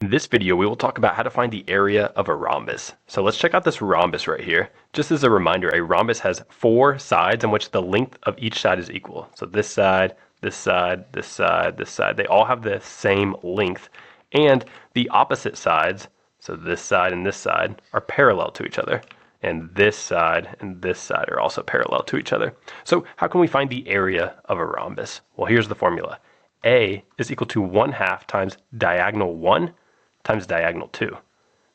In this video, we will talk about how to find the area of a rhombus. So let's check out this rhombus right here. Just as a reminder, a rhombus has 4 sides in which the length of each side is equal. So this side, this side, this side, this side, they all have the same length. And the opposite sides, so this side and this side, are parallel to each other. And this side are also parallel to each other. So how can we find the area of a rhombus? Well, here's the formula. A is equal to 1/2 times diagonal 1 times diagonal 2.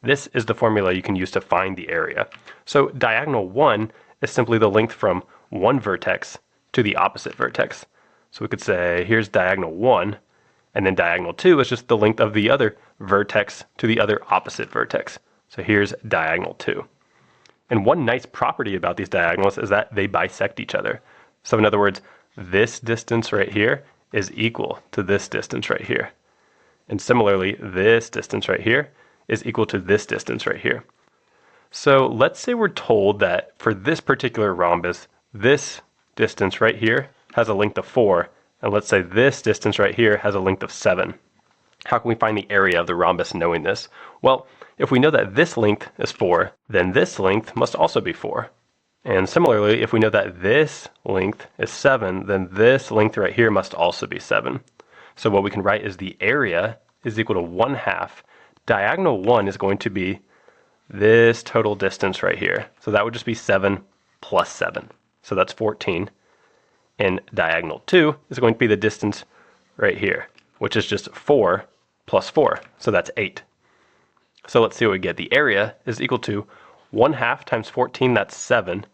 This is the formula you can use to find the area. So diagonal 1 is simply the length from one vertex to the opposite vertex. So we could say here's diagonal 1, and then diagonal 2 is just the length of the other vertex to the other opposite vertex. So here's diagonal 2. And one nice property about these diagonals is that they bisect each other. So in other words, this distance right here is equal to this distance right here. And similarly, this distance right here is equal to this distance right here. So let's say we're told that for this particular rhombus, this distance right here has a length of 4, and let's say this distance right here has a length of 7. How can we find the area of the rhombus knowing this? Well, if we know that this length is 4, then this length must also be 4. And similarly, if we know that this length is 7, then this length right here must also be 7. So what we can write is the area is equal to 1/2. Diagonal 1 is going to be this total distance right here. So that would just be 7 plus 7. So that's 14. And diagonal 2 is going to be the distance right here, which is just 4 plus 4. So that's 8. So let's see what we get. The area is equal to 1/2 times 14, that's 7.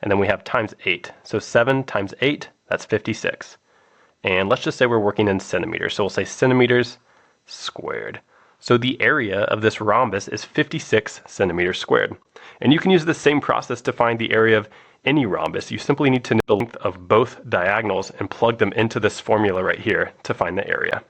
And then we have times 8. So 7 times 8, that's 56. And let's just say we're working in centimeters. So we'll say centimeters squared. So the area of this rhombus is 56 centimeters squared. And you can use the same process to find the area of any rhombus. You simply need to know the length of both diagonals and plug them into this formula right here to find the area.